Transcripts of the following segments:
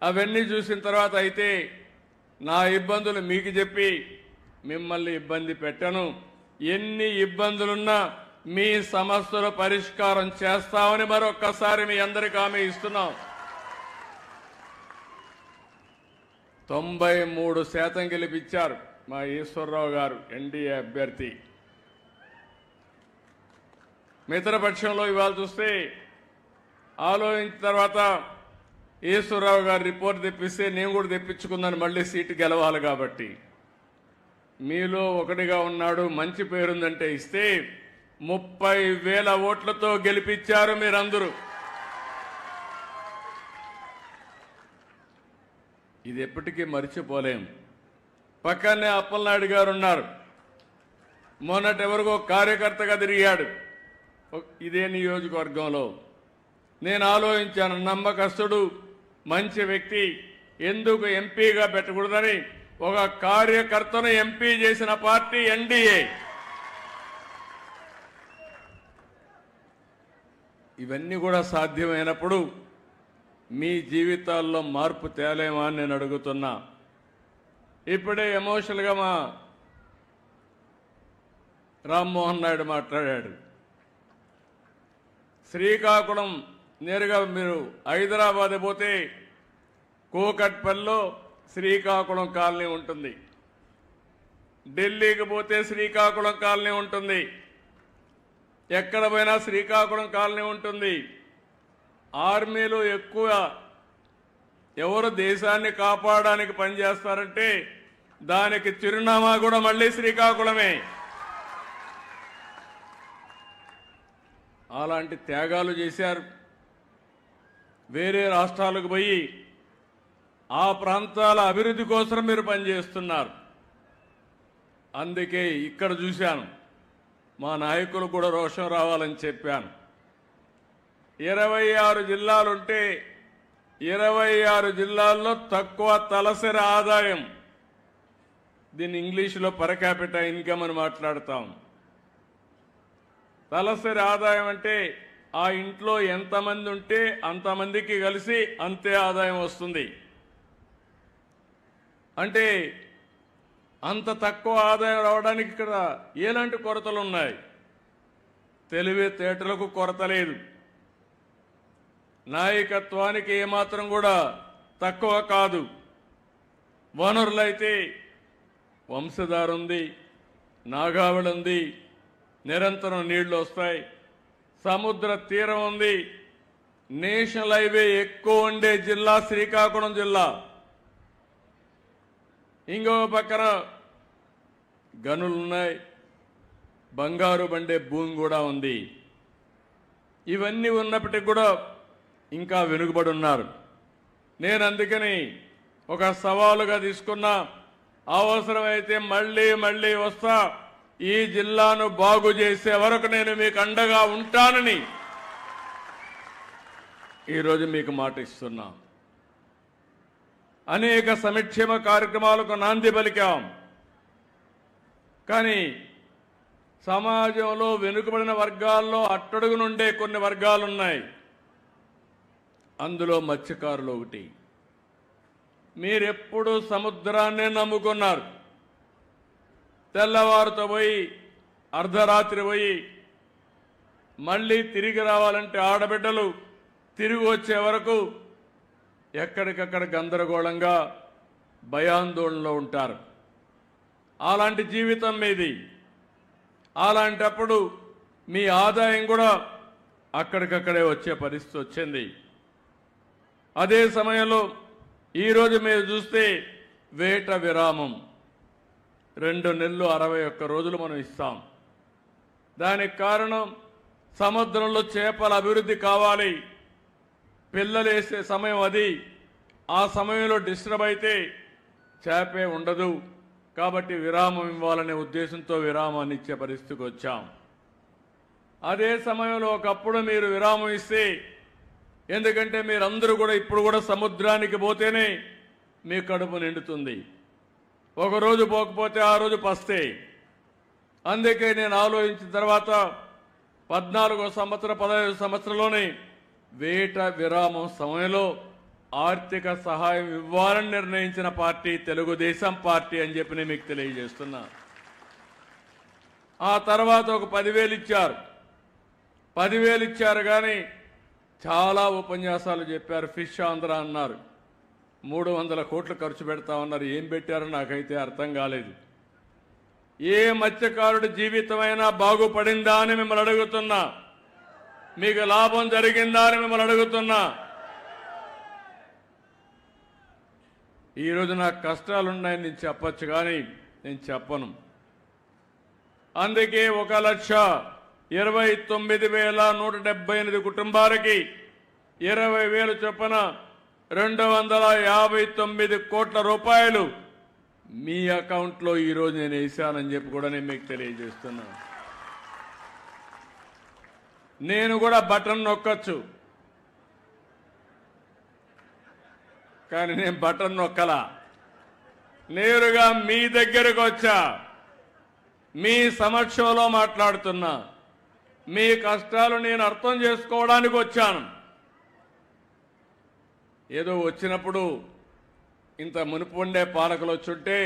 అవన్నీ చూసిన తర్వాత అయితే నా ఇబ్బందులు మీకు చెప్పి మిమ్మల్ని ఇబ్బంది పెట్టను. ఎన్ని ఇబ్బందులున్నా మీ సమస్యల పరిష్కారం చేస్తామని మరొక్కసారి మీ అందరికీ హామీ ఇస్తున్నాం. 93% గెలిపించారు మా ఈశ్వరరావు గారు ఎన్డీఏ అభ్యర్థి. మిత్రపక్షంలో ఇవాళ చూస్తే ఆలోచించిన తర్వాత ఈశ్వరరావు గారు రిపోర్ట్ తెప్పిస్తే నేను కూడా తెప్పించుకున్నాను, మళ్ళీ సీటు గెలవాలి కాబట్టి. మీలో ఒకటిగా ఉన్నాడు, మంచి పేరుందంటే ఇస్తే 30,000 ఓట్లతో గెలిపించారు మీరందరూ. ఇది ఎప్పటికీ మర్చిపోలేం. పక్కనే అప్పలనాయుడు గారు ఉన్నారు, మొన్నటి వరకు కార్యకర్తగా తిరిగాడు ఇదే నియోజకవర్గంలో. నేను ఆలోచించాను, నమ్మకస్తుడు, మంచి వ్యక్తి, ఎందుకు ఎంపీగా పెట్టకూడదని ఒక కార్యకర్తను ఎంపీ చేసిన పార్టీ ఎన్డీఏ. ఇవన్నీ కూడా సాధ్యమైనప్పుడు మీ జీవితాల్లో మార్పు తేలేమా అని నేను అడుగుతున్నా. ఇప్పుడే ఎమోషనల్గా మా రామ్మోహన్ నాయుడు మాట్లాడాడు. శ్రీకాకుళం నేరుగా మీరు హైదరాబాద్ పోతే కూకట్పల్లిలో శ్రీకాకుళం కాలనీ ఉంటుంది, ఢిల్లీకి పోతే శ్రీకాకుళం కాలనీ ఉంటుంది, ఎక్కడ పోయినా శ్రీకాకుళం కాలనీ ఉంటుంది. ఆర్మీలో ఎక్కువ ఎవరు దేశాన్ని కాపాడడానికి పనిచేస్తారంటే దానికి చిరునామా కూడా మళ్ళీ శ్రీకాకుళమే. అలాంటి త్యాగాలు చేశారు. వేరే రాష్ట్రాలకు పోయి ఆ ప్రాంతాల అభివృద్ధి కోసం మీరు పనిచేస్తున్నారు. అందుకే ఇక్కడ చూశాను, మా నాయకులు కూడా రోషం రావాలని చెప్పాను. 26 జిల్లాలుంటే 26 జిల్లాల్లో తక్కువ తలసరి ఆదాయం, దీన్ని ఇంగ్లీష్లో పర్ క్యాపిటా ఇన్కమ్ అని మాట్లాడతాం. తలసరి ఆదాయం అంటే ఆ ఇంట్లో ఎంతమంది ఉంటే అంతమందికి కలిసి అంతే ఆదాయం వస్తుంది. అంటే అంత తక్కువ ఆదాయం రావడానికి ఇక్కడ ఎలాంటి కొరతలు ఉన్నాయి? తెలివితేటలకు కొరత లేదు, నాయకత్వానికి ఏమాత్రం కూడా తక్కువ కాదు. వనరులైతే వంశధార ఉంది, నాగావళి ఉంది, నిరంతరం నీళ్లు వస్తాయి, సముద్ర తీరం ఉంది, నేషనల్ హైవే ఎక్కువ ఉండే జిల్లా శ్రీకాకుళం జిల్లా. ఇంకో పక్కన గనులున్నాయి, బంగారు బండే భూమి కూడా ఉంది. ఇవన్నీ ఉన్నప్పటికీ కూడా ఇంకా వెనుకబడి ఉన్నారు. నేను అందుకని ఒక సవాలుగా తీసుకున్నా, అవసరమైతే మళ్ళీ మళ్ళీ వస్తా, ఈ జిల్లాను బాగు చేసే వరకు నేను మీకు అండగా ఉంటానని ఈరోజు మీకు మాట ఇస్తున్నా. అనేక సంక్షేమ కార్యక్రమాలకు నాంది పలికాం. కానీ సమాజంలో వెనుకబడిన వర్గాల్లో అట్టడుగునుండే కొన్ని వర్గాలు ఉన్నాయి. అందులో మత్స్యకారులు ఒకటి. మీరెప్పుడు సముద్రాన్నే నమ్ముకున్నారు. తెల్లవారుతో పోయి అర్ధరాత్రి పోయి మళ్ళీ తిరిగి రావాలంటే ఆడబిడ్డలు తిరిగి వచ్చే వరకు ఎక్కడికక్కడ గందరగోళంగా భయాందోళనలో ఉంటారు. అలాంటి జీవితం మీది. అలాంటప్పుడు మీ ఆదాయం కూడా అక్కడికక్కడే వచ్చే పరిస్థితి వచ్చింది. అదే సమయంలో ఈరోజు మీరు చూస్తే వేట విరామం 2 నెలలు 61 రోజులు మనం ఇస్తాం. దానికి కారణం సముద్రంలో చేపల అభివృద్ధి కావాలి. పిల్లలు వేసే సమయం అది. ఆ సమయంలో డిస్టర్బ్ అయితే చేపే ఉండదు. కాబట్టి విరామం ఇవ్వాలనే ఉద్దేశంతో విరామాన్ని ఇచ్చే పరిస్థితికి వచ్చాం. అదే సమయంలో ఒకప్పుడు మీరు విరామం ఇస్తే, ఎందుకంటే మీరందరూ కూడా ఇప్పుడు కూడా సముద్రానికి పోతేనే మీ కడుపు నిండుతుంది. ఒకరోజు పోకపోతే ఆ రోజు పస్తే. అందుకే నేను ఆలోచించిన తర్వాత 14వ సంవత్సరం 15వ సంవత్సరంలోనే వేట విరామం సమయంలో ఆర్థిక సహాయం ఇవ్వాలని నిర్ణయించిన పార్టీ తెలుగుదేశం పార్టీ అని చెప్పి నేను మీకు తెలియజేస్తున్నా. ఆ తర్వాత ఒక 10,000 ఇచ్చారు. 10,000 ఇచ్చారు కానీ చాలా ఉపన్యాసాలు చెప్పారు. ఫిష్ ఆంధ్ర అన్నారు. 300 కోట్లు ఖర్చు పెడతా ఉన్నారు. ఏం పెట్టారో నాకైతే అర్థం కాలేదు. ఏ మత్స్యకారుడి జీవితమైనా బాగుపడిందా అని మిమ్మల్ని అడుగుతున్నా. మీకు లాభం జరిగిందా అని మిమ్మల్ని అడుగుతున్నా. ఈరోజు నాకు కష్టాలున్నాయని నేను చెప్పచ్చు కానీ నేను చెప్పను. అందుకే 1,29,178 కుటుంబాలకి 20,000 చొప్పున 259 కోట్ల రూపాయలు మీ అకౌంట్లో ఈరోజు నేను వేశానని చెప్పి కూడా నేను మీకు తెలియజేస్తున్నాను. నేను కూడా బటన్ నొక్కచ్చు, కానీ నేను బటన్ నొక్కలా. నేరుగా మీ దగ్గరకు వచ్చా, మీ సమక్షంలో మాట్లాడుతున్నా. మీ కష్టాలు నేను అర్థం చేసుకోవడానికి వచ్చాను. ఏదో వచ్చినప్పుడు ఇంత మునుపు ఉండే పాలకులు వచ్చుంటే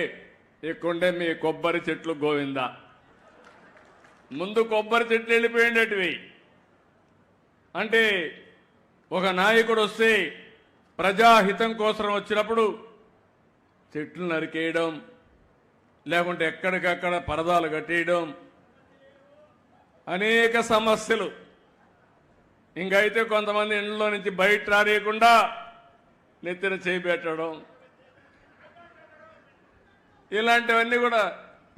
ఇక్కడుండే మీ కొబ్బరి చెట్లు గోవిందా. ముందు కొబ్బరి చెట్లు వెళ్ళిపోయేటివి. అంటే ఒక నాయకుడు వస్తే ప్రజాహితం కోసం వచ్చినప్పుడు చెట్లు నరికేయడం, లేకుంటే ఎక్కడికక్కడ పరదాలు కట్టేయడం, అనేక సమస్యలు. ఇంకైతే కొంతమంది ఇంట్లో నుంచి బయట రానియకుండా నెత్తిన చేపెట్టడం, ఇలాంటివన్నీ కూడా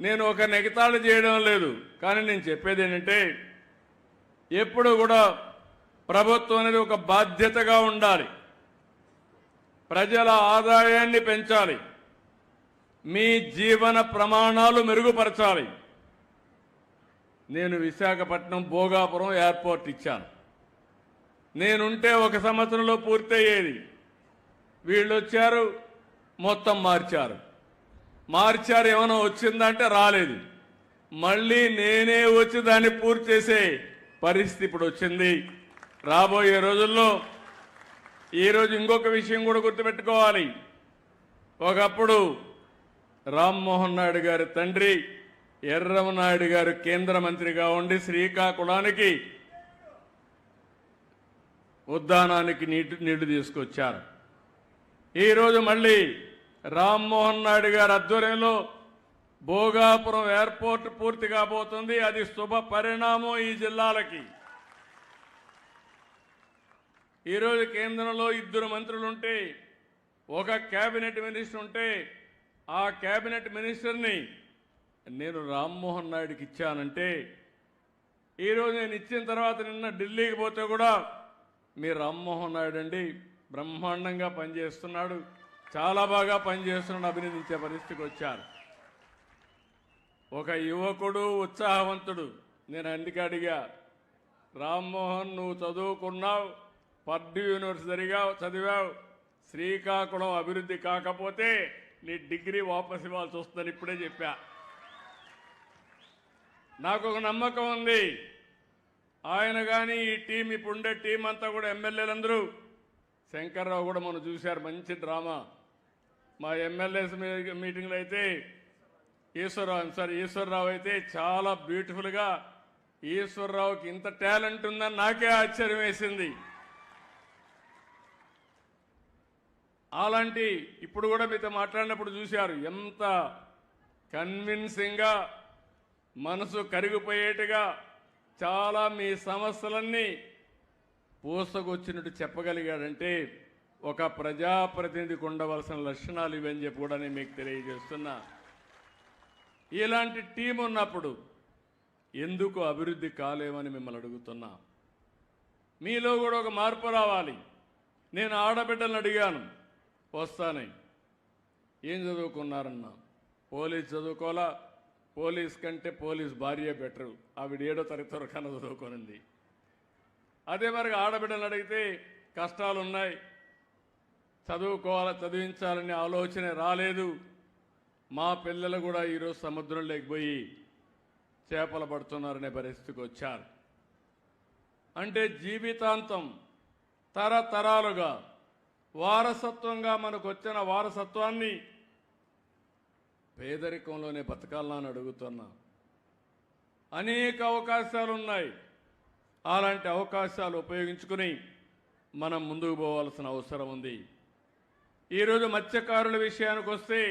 నేను ఒక నెగతాళి చేయడం లేదు. కానీ నేను చెప్పేది ఏంటంటే ఎప్పుడు కూడా ప్రభుత్వం అనేది ఒక బాధ్యతగా ఉండాలి. ప్రజల ఆదాయాన్ని పెంచాలి, మీ జీవన ప్రమాణాలు మెరుగుపరచాలి. నేను విశాఖపట్నం భోగాపురం ఎయిర్పోర్ట్ ఇచ్చాను. నేనుంటే 1 సంవత్సరంలో పూర్తయ్యేది. వీళ్ళు వచ్చారు, మొత్తం మార్చారు. ఏమైనా వచ్చిందంటే రాలేదు. మళ్ళీ నేనే వచ్చి దాన్ని పూర్తి చేసే పరిస్థితి ఇప్పుడు వచ్చింది. రాబోయే రోజుల్లో ఈరోజు ఇంకొక విషయం కూడా గుర్తుపెట్టుకోవాలి. ఒకప్పుడు రామ్మోహన్ నాయుడు గారి తండ్రి ఎర్రమనాయుడు గారు కేంద్ర మంత్రిగా ఉండి శ్రీకాకుళానికి ఉద్దానానికి నీళ్లు తీసుకొచ్చారు. ఈరోజు మళ్ళీ రామ్మోహన్ నాయుడు గారి ఆధ్వర్యంలో భోగాపురం ఎయిర్పోర్ట్ పూర్తి కాబోతుంది. అది శుభ పరిణామం ఈ జిల్లాలకి. ఈరోజు కేంద్రంలో 2 మంత్రులుంటే, ఒక కేబినెట్ మినిస్టర్ ఉంటే, ఆ కేబినెట్ మినిస్టర్ని నేను రామ్మోహన్ నాయుడుకి ఇచ్చానంటే, ఈరోజు నేను ఇచ్చిన తర్వాత నిన్న ఢిల్లీకి పోతే కూడా మీ రామ్మోహన్ నాయుడు అండి బ్రహ్మాండంగా పనిచేస్తున్నాడు, చాలా బాగా పనిచేస్తున్నాడు అభినందించే పరిస్థితికి వచ్చారు. ఒక యువకుడు ఉత్సాహవంతుడు. నేను అందుకే అడిగా, రామ్మోహన్ నువ్వు చదువుకున్నావు, పర్డ్యూ యూనివర్సిటీగా చదివావు, శ్రీకాకుళం అభివృద్ధి కాకపోతే నీ డిగ్రీ వాపసు ఇవ్వాల్సి వస్తుందని ఇప్పుడే చెప్పా. నాకు ఒక నమ్మకం ఉంది, ఆయన కానీ ఈ టీం ఇప్పుడుండే టీం అంతా కూడా ఎమ్మెల్యేలందరూ, శంకర్రావు కూడా మనం చూశారు, మంచి డ్రామా. మా ఎమ్మెల్యేస్ మీటింగ్లో అయితే ఈశ్వరరావు అయితే చాలా బ్యూటిఫుల్గా, ఈశ్వరరావుకి ఇంత టాలెంట్ ఉందని నాకే ఆశ్చర్యం వేసింది. అలాంటి ఇప్పుడు కూడా మీతో మాట్లాడినప్పుడు చూశారు, ఎంత కన్విన్సింగ్గా మనసు కరిగిపోయేట్టుగా చాలా మీ సమస్యలన్నీ పూసకొచ్చినట్టు చెప్పగలిగాడంటే ఒక ప్రజాప్రతినిధికి ఉండవలసిన లక్షణాలు ఇవని చెప్పి కూడా నేను మీకు తెలియజేస్తున్నా. ఇలాంటి టీం ఉన్నప్పుడు ఎందుకు అభివృద్ధి కాలేమని మిమ్మల్ని అడుగుతున్నా. మీలో కూడా ఒక మార్పు రావాలి. నేను ఆడబిడ్డలను అడిగాను, వస్తానే ఏం చదువుకున్నారన్నా, పోలీస్ చదువుకోవాలా, పోలీస్ కంటే పోలీస్ భార్య బెటరు, ఆవిడ 7వ తరగతి వరకు కన్నా చదువుకోనుంది. అదే మరి ఆడబిడ్డలు అడిగితే కష్టాలు ఉన్నాయి, చదివించాలనే ఆలోచన రాలేదు. మా పిల్లలు కూడా ఈరోజు సముద్రంలోకి పోయి చేపలు పడుతున్నారనే పరిస్థితికి వచ్చారు. అంటే జీవితాంతం తరతరాలుగా వారసత్వంగా మనకు వచ్చిన వారసత్వాన్ని పేదరికంలోనే బతకాలని అడుగుతున్నా. అనేక అవకాశాలు ఉన్నాయి. అలాంటి అవకాశాలు ఉపయోగించుకుని మనం ముందుకు పోవాల్సిన అవసరం ఉంది. ఈరోజు మత్స్యకారుల విషయానికి వస్తే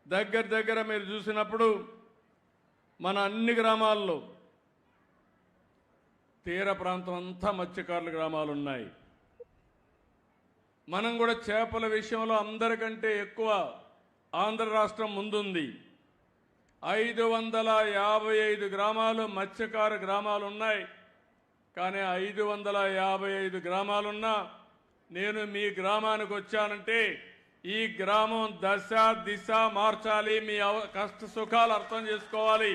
దగ్గర మీరు చూసినప్పుడు మన అన్ని గ్రామాల్లో తీర ప్రాంతం అంతా మత్స్యకారుల గ్రామాలు ఉన్నాయి. మనం కూడా చేపల విషయంలో అందరికంటే ఎక్కువ ఆంధ్ర రాష్ట్రం ముందుంది. 555 గ్రామాలు మత్స్యకార గ్రామాలు ఉన్నాయి. కానీ 555 గ్రామాలున్నా నేను మీ గ్రామానికి వచ్చానంటే ఈ గ్రామం దశ దిశ మార్చాలి. మీ కష్ట సుఖాలు అర్థం చేసుకోవాలి.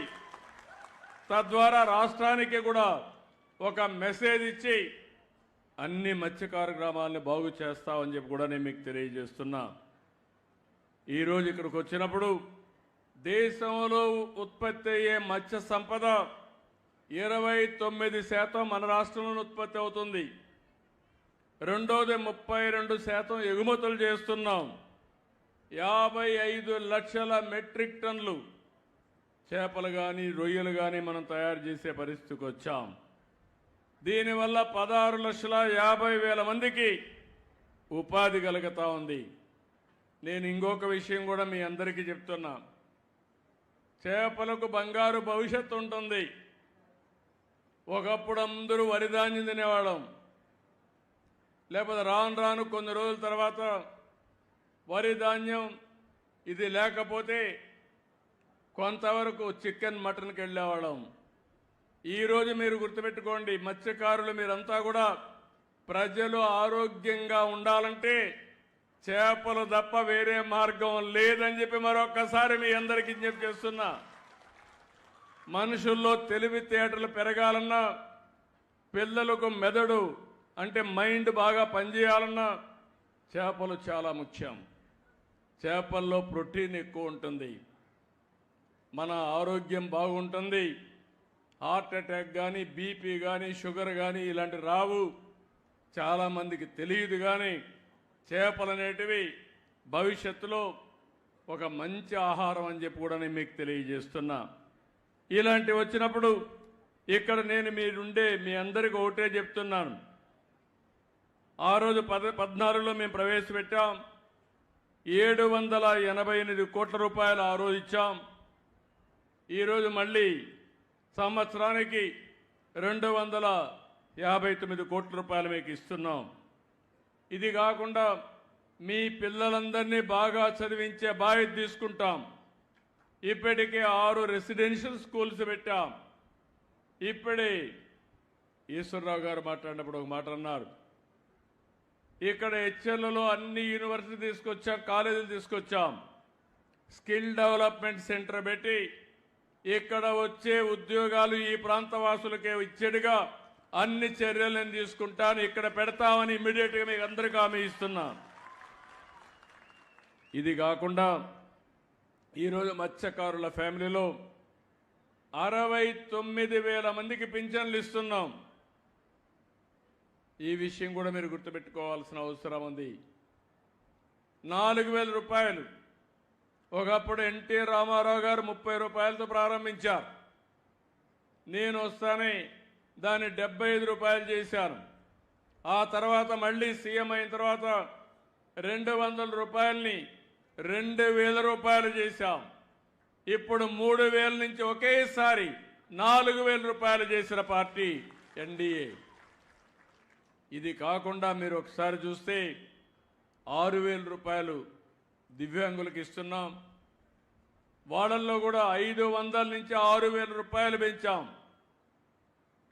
తద్వారా రాష్ట్రానికి కూడా ఒక మెసేజ్ ఇచ్చి అన్ని మత్స్యకార గ్రామాలని బాగు చేస్తామని చెప్పి కూడా నేను మీకు తెలియజేస్తున్నా. ఈరోజు ఇక్కడికి వచ్చినప్పుడు దేశంలో ఉత్పత్తి అయ్యే మత్స్య సంపద 29% మన రాష్ట్రంలో ఉత్పత్తి అవుతుంది. రెండోది 32% ఎగుమతులు చేస్తున్నాం. 55 లక్షల మెట్రిక్ టన్నులు చేపలు కానీ రొయ్యలు కానీ మనం తయారు చేసే పరిస్థితికి వచ్చాం. దీనివల్ల 16,50,000 మందికి ఉపాధి కలుగుతూ ఉంది. నేను ఇంకొక విషయం కూడా మీ అందరికీ చెప్తున్నా. చేపలకు బంగారు భవిష్యత్తు ఉంటుంది. ఒకప్పుడు అందరూ వరిధాన్యం తినేవాళ్ళం. లేకపోతే రాను రాను కొన్ని రోజుల తర్వాత వరి ధాన్యం ఇది లేకపోతే కొంతవరకు చికెన్ మటన్కి వెళ్ళేవాళ్ళం. ఈరోజు మీరు గుర్తుపెట్టుకోండి, మత్స్యకారులు మీరంతా కూడా ప్రజలు ఆరోగ్యంగా ఉండాలంటే చేపలు తప్ప వేరే మార్గం లేదని చెప్పి మరొక్కసారి మీ అందరికీ విజ్ఞప్తి చేస్తున్నా. మనుషుల్లో తెలివితేటలు పెరగాలన్నా, పిల్లలకు మెదడు అంటే మైండ్ బాగా పనిచేయాలన్నా చేపలు చాలా ముఖ్యం. చేపల్లో ప్రోటీన్ ఎక్కువ ఉంటుంది. మన ఆరోగ్యం బాగుంటుంది. హార్ట్ అటాక్ కానీ బీపీ కానీ షుగర్ కానీ ఇలాంటి రావు. చాలామందికి తెలియదు. కానీ చేపలు అనేటివి భవిష్యత్తులో ఒక మంచి ఆహారం అని చెప్పి కూడా నేను మీకు తెలియజేస్తున్నా. ఇలాంటివి వచ్చినప్పుడు ఇక్కడ నేను మీరుండే మీ అందరికీ ఒకటే చెప్తున్నాను. ఆ రోజు 14లో మేము ప్రవేశపెట్టాం. 788 కోట్ల రూపాయలు ఆ రోజు ఇచ్చాం. ఈరోజు మళ్ళీ సంవత్సరానికి 259 కోట్ల రూపాయలు మీకు ఇస్తున్నాం. ఇది కాకుండా మీ పిల్లలందరినీ బాగా చదివించే బాధ్యత తీసుకుంటాం. ఇప్పటికే 6 రెసిడెన్షియల్ స్కూల్స్ పెట్టాం. ఇప్పుడే ఈశ్వరరావు గారు మాట్లాడినప్పుడు ఒక మాట అన్నారు. ఇక్కడ హెచ్ఎల్లలో అన్ని యూనివర్సిటీ తీసుకొచ్చాం, కాలేజీలు తీసుకొచ్చాం. స్కిల్ డెవలప్మెంట్ సెంటర్ పెట్టి ఇక్కడ వచ్చే ఉద్యోగాలు ఈ ప్రాంత వాసులకే ఇచ్చేట్టుగా అన్ని చర్యలు నేను తీసుకుంటాను. ఇక్కడ పెడతామని ఇమ్మీడియట్గా మీకు అందరికీ హామీ ఇస్తున్నా. ఇది కాకుండా ఈరోజు మత్స్యకారుల ఫ్యామిలీలో 69,000 మందికి పింఛన్లు ఇస్తున్నాం. ఈ విషయం కూడా మీరు గుర్తుపెట్టుకోవాల్సిన అవసరం ఉంది. 4,000 రూపాయలు ఒకప్పుడు ఎన్టీ రామారావు గారు 30 రూపాయలతో ప్రారంభించారు. నేను వస్తానే దాన్ని 75 రూపాయలు చేశాను. ఆ తర్వాత మళ్ళీ సీఎం అయిన తర్వాత 200 రూపాయలని 2,000 రూపాయలు చేశాం. ఇప్పుడు 3,000 నుంచి ఒకేసారి 4,000 రూపాయలు చేసిన పార్టీ ఎన్డీఏ. ఇది కాకుండా మీరు ఒకసారి చూస్తే 6,000 రూపాయలు దివ్యాంగులకు ఇస్తున్నాం. వాళ్ళల్లో కూడా 500 నుంచి 6,000 రూపాయలు పెంచాం.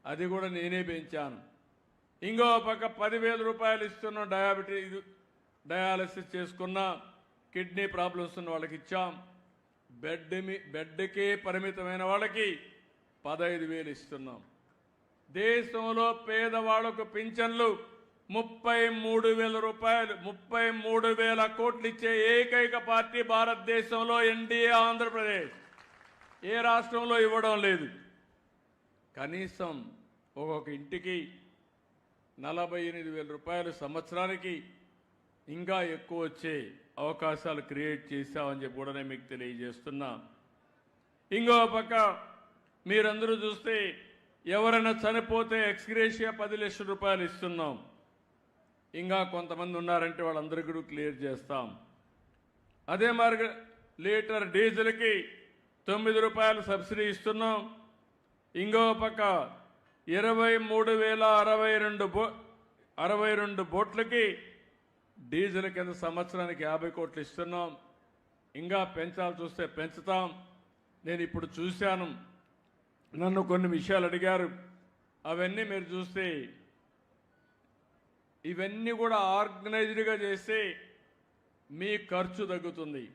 అది కూడా నేనే పెంచాను. ఇంకో పక్క 10,000 రూపాయలు ఇస్తున్నాం. డయాలసిస్ చేసుకున్న కిడ్నీ ప్రాబ్లమ్స్ ఉన్న వాళ్ళకి ఇచ్చాం. బెడ్కే పరిమితమైన వాళ్ళకి 15,000 ఇస్తున్నాం. దేశంలో పేదవాళ్లకు పింఛన్లు 33,000 రూపాయలు, 33,000 కోట్లు ఇచ్చే ఏకైక పార్టీ భారతదేశంలో ఎన్డీఏ ఆంధ్రప్రదేశ్. ఏ రాష్ట్రంలో ఇవ్వడం లేదు. కనీసం ఒక్కొక్క ఇంటికి 48,000 రూపాయలు సంవత్సరానికి ఇంకా ఎక్కువ వచ్చే అవకాశాలు క్రియేట్ చేశామని చెప్పి కూడా నేను మీకు తెలియజేస్తున్నా. ఇంకో పక్క మీరందరూ చూస్తే ఎవరైనా చనిపోతే ఎక్స్గ్రేషియా 10 లక్షల రూపాయలు ఇస్తున్నాం. ఇంకా కొంతమంది ఉన్నారంటే వాళ్ళందరికీ కూడా క్లియర్ చేస్తాం. అదే మార్గ లీటర్ డీజిల్కి 9 రూపాయలు సబ్సిడీ ఇస్తున్నాం. ఇంకో పక్క 23,062 బోట్లకి డీజిల్ కింద సంవత్సరానికి 50 కోట్లు ఇస్తున్నాం. ఇంకా పెంచాలి చూస్తే పెంచుతాం. నేను ఇప్పుడు చూశాను, నన్ను కొన్ని విషయాలు అడిగారు, అవన్నీ మీరు చూస్తే ఇవన్నీ కూడా ఆర్గనైజ్డ్గా చేస్తే మీ ఖర్చు తగ్గుతుంది.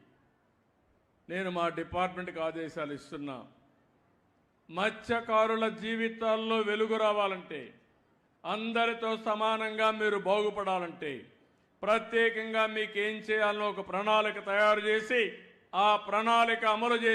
నేను మా డిపార్ట్మెంట్కి ఆదేశాలు ఇస్తున్నా. మత్స్యకారుల జీవితాల్లో వెలుగు రావాలంటే, అందరితో సమానంగా మీరు బాగుపడాలంటే ప్రత్యేకంగా మీకు ఏం చేయాలో ఒక ప్రణాళిక తయారు చేసి ఆ ప్రణాళిక అమలు చేసి